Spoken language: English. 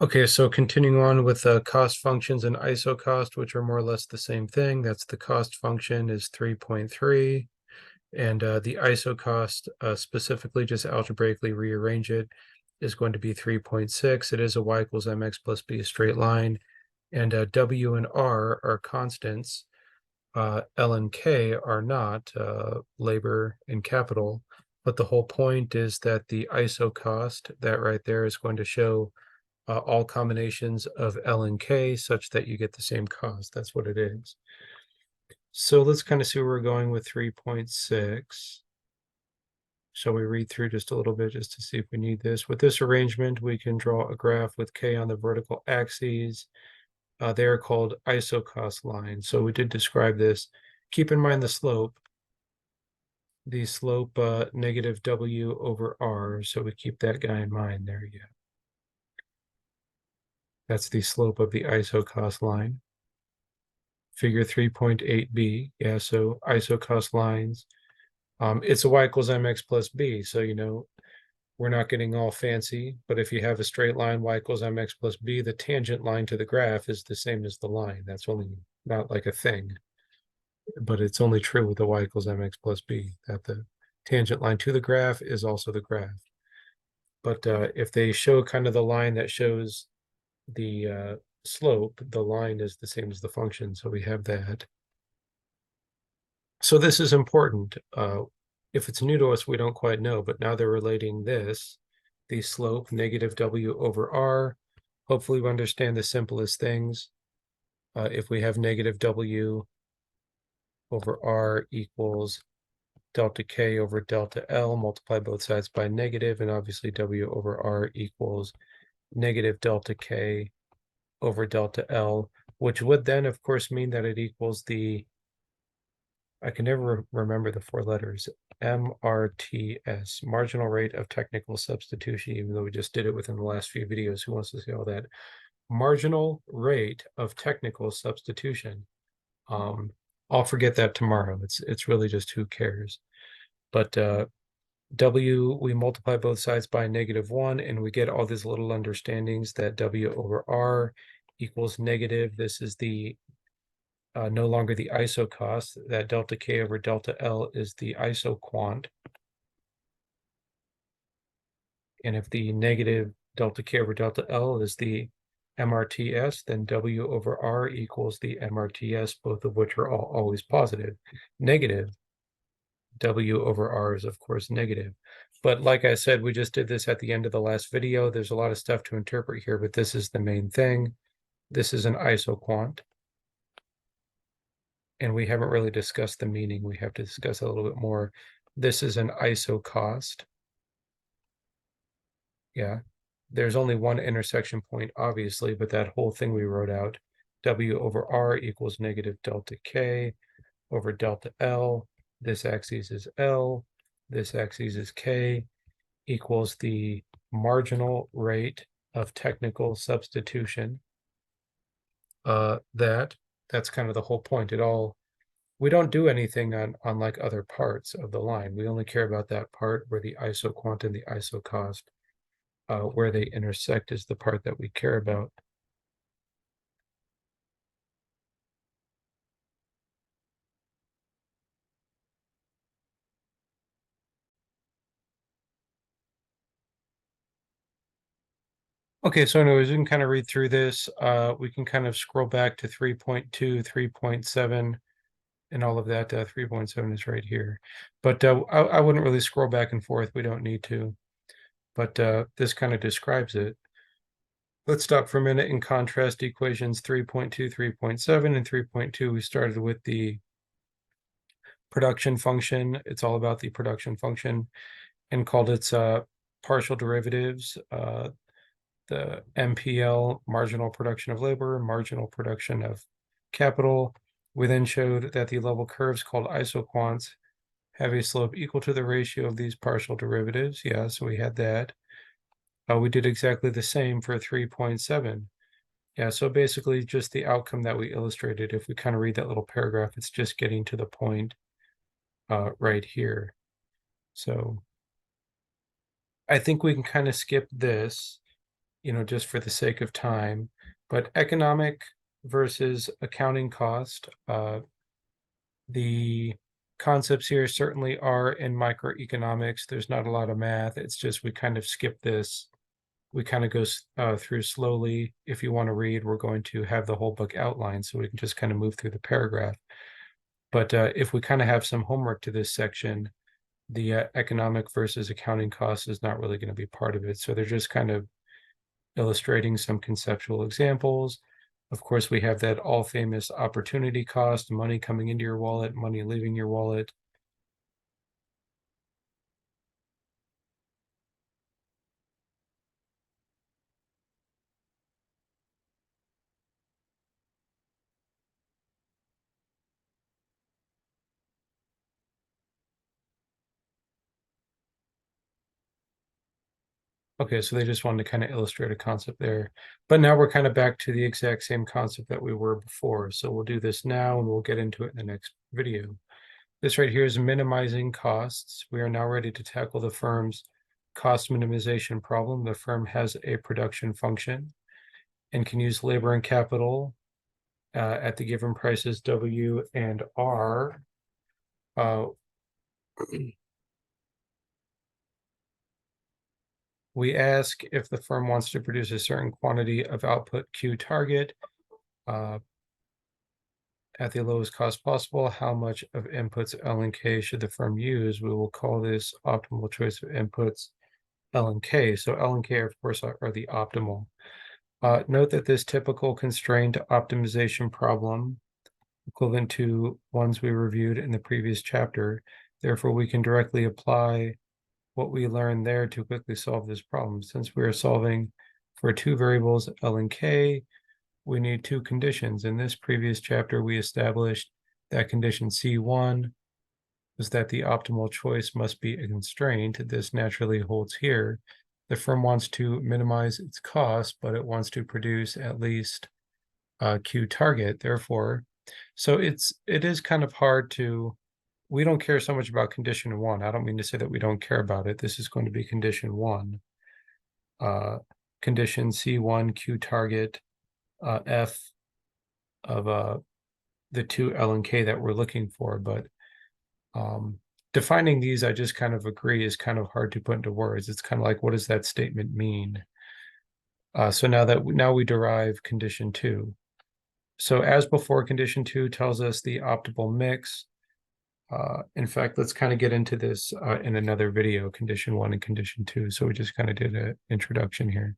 Okay, so continuing on with cost functions and isocost, which are more or less the same thing. That's the cost function is 3.3, and the isocost, specifically just algebraically rearrange it, is going to be 3.6. It is a y equals mx plus b straight line, and w and r are constants. L and K are not, labor and capital, but the whole point is that the isocost, that right there, is going to show all combinations of L and K such that you get the same cost. That's what it is. So let's kind of see where we're going with 3.6. Shall we read through just a little bit just to see if we need this? With this arrangement, we can draw a graph with K on the vertical axes. They are called isocost lines. So we did describe this. Keep in mind the slope. The slope negative W over R. So we keep that guy in mind. There you go. That's the slope of the isocost line. Figure 3.8b. Yeah, so isocost lines. It's a y equals mx plus b. So, we're not getting all fancy, but if you have a straight line, y equals mx plus b, the tangent line to the graph is the same as the line. That's only not like a thing, but it's only true with the y equals mx plus b, that the tangent line to the graph is also the graph. But if they show kind of the line that shows the slope, the line is the same as the function. So we have that. So this is important. If it's new to us, we don't quite know, but now they're relating this, the slope, negative W over R. Hopefully we understand the simplest things. If we have negative W over R equals delta K over delta L, multiply both sides by negative, and obviously W over R equals negative delta K over delta L, which would then, of course, mean that it equals I can never remember the four letters, MRTS, marginal rate of technical substitution, even though we just did it within the last few videos. Who wants to see all that? Marginal rate of technical substitution. I'll forget that tomorrow. It's really just who cares. But W, we multiply both sides by -1, and we get all these little understandings that W over R equals negative. This is the no longer the isocost, that delta K over delta L is the isoquant. And if the negative delta K over delta L is the MRTS, then W over R equals the MRTS, both of which are always positive. Negative W over R is, of course, negative. But like I said, we just did this at the end of the last video. There's a lot of stuff to interpret here, but this is the main thing. This is an isoquant. And we haven't really discussed the meaning. We have to discuss a little bit more. This is an isocost. Yeah, there's only one intersection point, obviously, but that whole thing we wrote out, W over R equals negative delta K over delta L. This axis is L, this axis is K, equals the marginal rate of technical substitution. That's kind of the whole point. We don't do anything on like other parts of the line. We only care about that part where the isoquant and the isocost, where they intersect, is the part that we care about. Okay, so anyways, we can kind of read through this. We can kind of scroll back to 3.2, 3.7, and all of that. 3.7 is right here. But I wouldn't really scroll back and forth. We don't need to. But this kind of describes it. Let's stop for a minute and contrast equations 3.2, 3.7, and 3.2. We started with the production function. It's all about the production function, and called its partial derivatives. The MPL, marginal production of labor, marginal production of capital. We then showed that the level curves called isoquants have a slope equal to the ratio of these partial derivatives. Yeah, so we had that. We did exactly the same for 3.7. Yeah, so basically just the outcome that we illustrated. If we kind of read that little paragraph, it's just getting to the point right here. So I think we can kind of skip this. just for the sake of time. But economic versus accounting cost, the concepts here certainly are in microeconomics. There's not a lot of math. It's just we kind of skip this. We kind of go through slowly. If you want to read, we're going to have the whole book outlined so we can just kind of move through the paragraph. But if we kind of have some homework to this section, the economic versus accounting cost is not really going to be part of it. So they're just kind of illustrating some conceptual examples. Of course, we have that all famous opportunity cost, money coming into your wallet, money leaving your wallet. Okay, so they just wanted to kind of illustrate a concept there. But now we're kind of back to the exact same concept that we were before. So we'll do this now and we'll get into it in the next video. This right here is minimizing costs. We are now ready to tackle the firm's cost minimization problem. The firm has a production function and can use labor and capital at the given prices W and R. We ask if the firm wants to produce a certain quantity of output Q target at the lowest cost possible. How much of inputs L and K should the firm use? We will call this optimal choice of inputs L and K. So L and K, of course, are the optimal. Note that this typical constrained optimization problem, equivalent to ones we reviewed in the previous chapter, therefore we can directly apply what we learned there to quickly solve this problem. Since we are solving for two variables, L and K, we need two conditions. In this previous chapter, we established that condition C1 was that the optimal choice must be a constraint. This naturally holds here. The firm wants to minimize its cost, but it wants to produce at least Q target. Therefore, so it is kind of hard to, we don't care so much about condition one. I don't mean to say that we don't care about it. This is going to be condition one. Condition C1 Q target F of the two L and K that we're looking for. But defining these, I just kind of agree, is kind of hard to put into words. It's kind of like, what does that statement mean? So now we derive condition two. So as before, condition two tells us the optimal mix. In fact, let's kind of get into this in another video, condition one and condition two. So we just kind of did an introduction here.